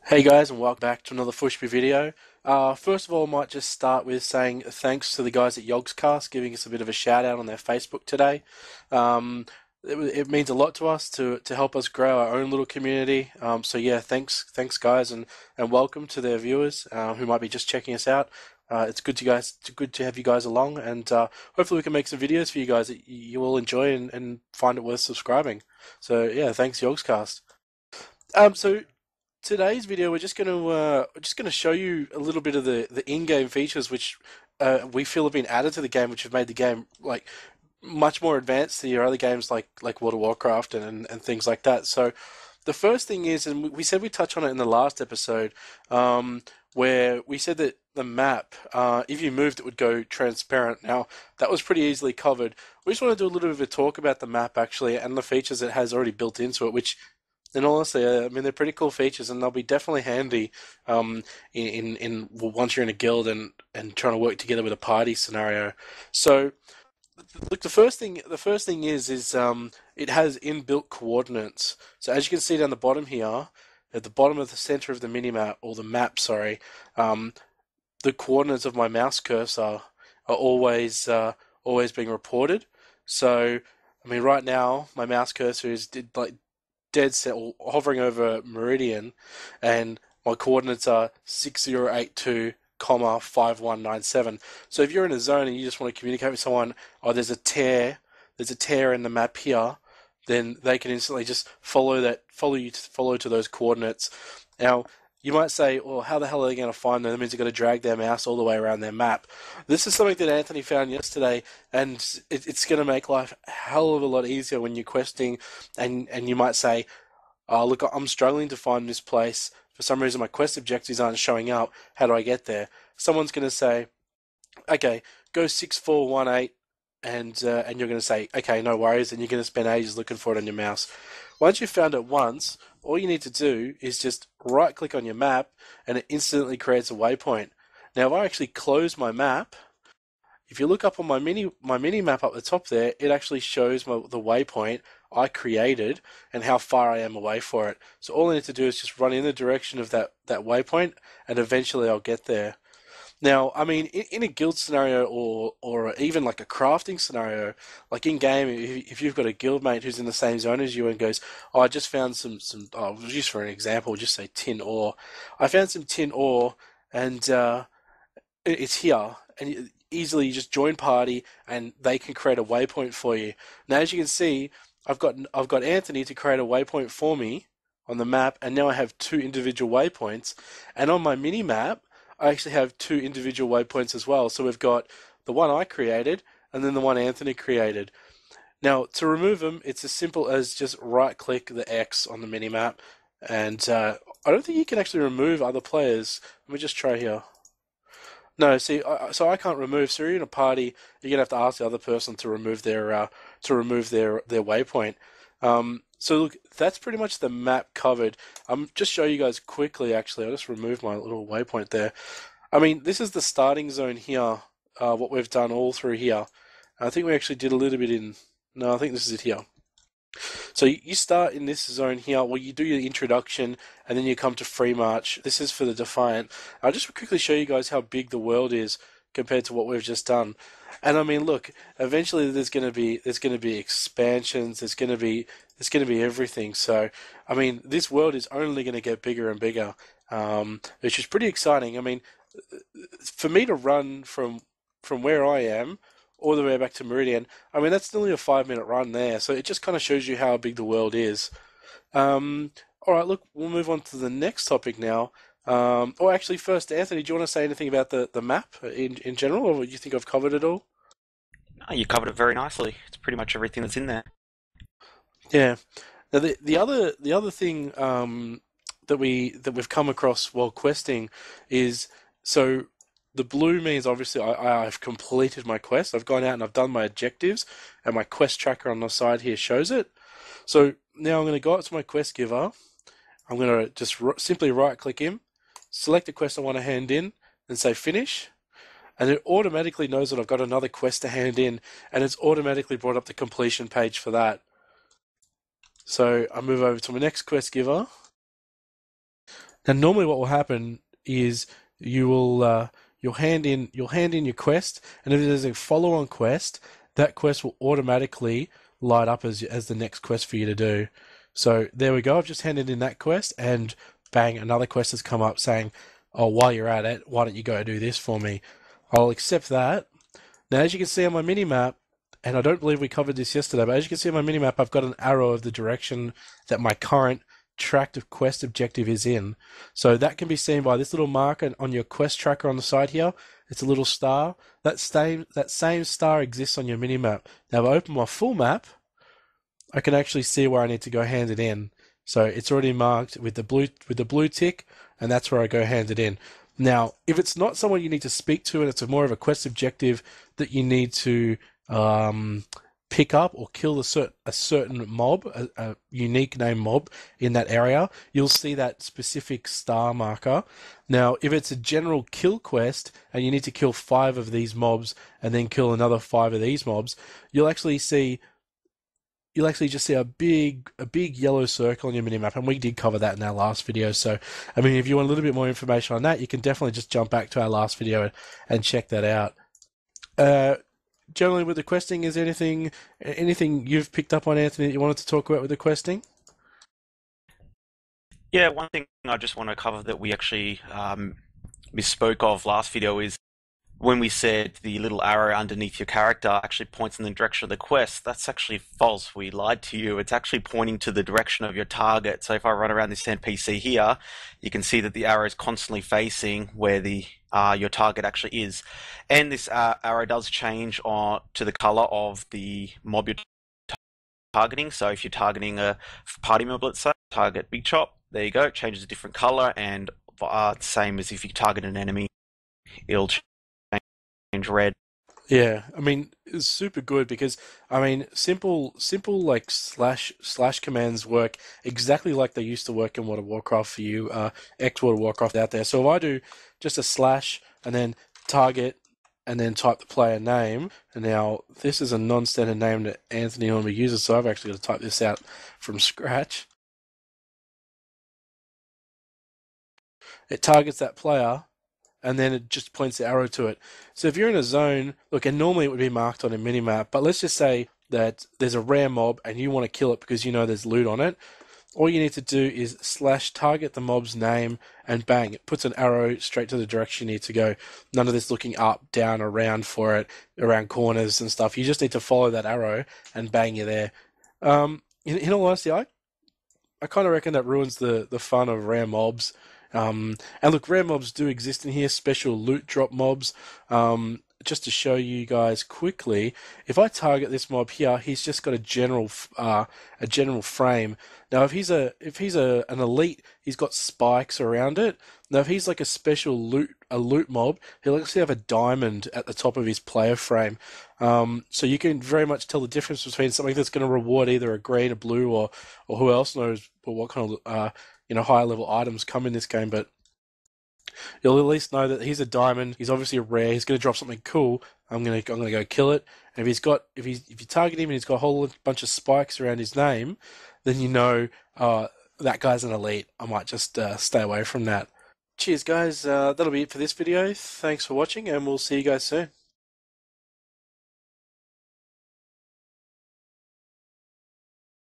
Hey guys, and welcome back to another Fushby video. First of all, I might just start with saying thanks to the guys at Yogscast giving us a bit of a shout out on their Facebook today. Um, it means a lot to us to help us grow our own little community. So yeah, thanks guys, and welcome to their viewers who might be just checking us out. It's good to have you guys along, and hopefully we can make some videos for you guys that you will enjoy and find it worth subscribing. So yeah, thanks Yogscast. So today's video, we're just gonna show you a little bit of the in-game features which we feel have been added to the game, which have made the game like much more advanced to your other games like World of Warcraft and things like that. So the first thing is, and we said we touch on it in the last episode, where we said that the map, if you moved, it would go transparent. Now that was pretty easily covered. We just want to do a little bit of a talk about the map actually and the features it has already built into it, which and honestly, I mean, they're pretty cool features, and they'll be definitely handy once you're in a guild and trying to work together with a party scenario. So, look, the first thing is it has inbuilt coordinates. So as you can see down the bottom here, at the bottom of the center of the minimap or the map, sorry, um, the coordinates of my mouse cursor are always being reported. So, I mean, right now my mouse cursor is like dead set or hovering over meridian, and my coordinates are 6082, 5197. So if you're in a zone and you just want to communicate with someone, oh, there's a tear in the map here, then they can instantly just follow to those coordinates. Now, you might say, well, how the hell are they going to find them? That means they've got to drag their mouse all the way around their map. This is something that Anthony found yesterday, and it's going to make life a hell of a lot easier when you're questing, and you might say, oh, look, I'm struggling to find this place. For some reason, my quest objectives aren't showing up. How do I get there? Someone's going to say, okay, go 6418, and you're going to say, okay, no worries, and you're going to spend ages looking for it on your mouse. Once you've found it once, all you need to do is just right click on your map, and it instantly creates a waypoint. Now, if I actually close my map, if you look up on my mini map up the top there, it actually shows the waypoint I created and how far I am away for it. So all I need to do is just run in the direction of that waypoint, and eventually I'll get there. Now, I mean, in a guild scenario or even like a crafting scenario, like in game, if you've got a guildmate who's in the same zone as you and goes, "Oh, I just found some oh, just for an example, just say tin ore. I found some tin ore, and it's here," and easily you just join party, and they can create a waypoint for you. Now, as you can see, I've got Anthony to create a waypoint for me on the map, and now I have two individual waypoints, and on my mini map. I actually have two individual waypoints as well. So we've got the one I created and then the one Anthony created. Now, to remove them, it's as simple as just right click the X on the minimap. And I don't think you can actually remove other players. Let me just try here. No, see, so I can't remove. So you're in a party, you're gonna have to ask the other person to remove their waypoint. So look, that's pretty much the map covered. Just show you guys quickly. Actually, I'll just remove my little waypoint there. I mean, this is the starting zone here. What we've done all through here. I think we actually did a little bit in. No, I think this is it here. So you start in this zone here, where you do your introduction, and then you come to free march. This is for the Defiant. I'll just quickly show you guys how big the world is compared to what we've just done. And I mean, look, eventually there's going to be expansions. There's going to be everything. So I mean, this world is only going to get bigger and bigger, which is pretty exciting. I mean, for me to run from where I am all the way back to Meridian, I mean that's nearly a 5 minute run there. So it just kind of shows you how big the world is. All right, look, we'll move on to the next topic now. Or actually, first, Anthony, do you want to say anything about the map in general, or do you think I've covered it all? Oh, you covered it very nicely. It's pretty much everything that's in there. Yeah. Now the other thing that we've come across while questing is so the blue means obviously I've completed my quest. I've gone out and I've done my objectives, and my quest tracker on the side here shows it. So now I'm going to go up to my quest giver. I'm going to just simply right click him, select the quest I want to hand in, and say finish. And it automatically knows that I've got another quest to hand in, and it's automatically brought up the completion page for that. So I move over to my next quest giver, Now, normally what will happen is you will you'll hand in your quest, and if there's a follow-on quest, that quest will automatically light up as the next quest for you to do. So there we go. I've just handed in that quest, and bang, another quest has come up saying, "Oh, while you're at it, why don't you go do this for me?" I'll accept that. Now, as you can see on my mini map, and I don't believe we covered this yesterday, but as you can see on my mini map, I've got an arrow of the direction that my current tracked of quest objective is in. So that can be seen by this little marker on your quest tracker on the side here. It's a little star. That same star exists on your mini map. Now, if I open my full map, I can actually see where I need to go hand it in. So it's already marked with the blue tick, and that's where I go hand it in. Now, if it's not someone you need to speak to, and it's more of a quest objective that you need to um, pick up or kill a certain mob, a unique name mob in that area, you'll see that specific star marker. Now, if it's a general kill quest and you need to kill 5 of these mobs and then kill another 5 of these mobs, you'll actually see you'll actually just see a big yellow circle on your minimap, and we did cover that in our last video. So, I mean, if you want a little bit more information on that, you can definitely just jump back to our last video and check that out. Uh, Generally, with the questing, is there anything you've picked up on, Anthony, that you wanted to talk about with the questing? Yeah, one thing I just want to cover that we actually misspoke of last video is when we said the little arrow underneath your character actually points in the direction of the quest. That's actually false. We lied to you. It's actually pointing to the direction of your target. So if I run around this NPC here, you can see that the arrow is constantly facing where the your target actually is, and this arrow does change to the color of the mob you're targeting. So if you're targeting a party mob, let's say, target Big Chop, there you go, it changes a different color, and same as if you target an enemy, it'll change red. Yeah, I mean, it's super good because I mean, simple like slash commands work exactly like they used to work in World of Warcraft for you, ex World of Warcraft out there. So if I do just a slash and then target and then type the player name, and now this is a non-standard name that Anthony normally uses, so I've actually got to type this out from scratch. It targets that player, and then it just points the arrow to it. So if you're in a zone, look, and normally it would be marked on a minimap, but let's just say that there's a rare mob and you want to kill it because you know there's loot on it. All you need to do is slash target the mob's name, and bang, it puts an arrow straight to the direction you need to go. None of this looking up, down, around for it, around corners and stuff. You just need to follow that arrow, and bang, you're there. In all honesty, I kind of reckon that ruins the fun of rare mobs. And look, rare mobs do exist in here, special loot drop mobs. Just to show you guys quickly, if I target this mob here, he's just got a general frame. Now, if he's an elite, he's got spikes around it. Now, if he's like a loot mob, he'll actually have a diamond at the top of his player frame. So you can very much tell the difference between something that's going to reward either a green, a blue, or who else knows what kind of higher level items come in this game. But you'll at least know that he's a diamond. He's obviously a rare. He's going to drop something cool. I'm gonna go kill it. And if you target him and he's got a whole bunch of spikes around his name, then you know that guy's an elite. I might just stay away from that. Cheers, guys. That'll be it for this video. Thanks for watching, and we'll see you guys soon.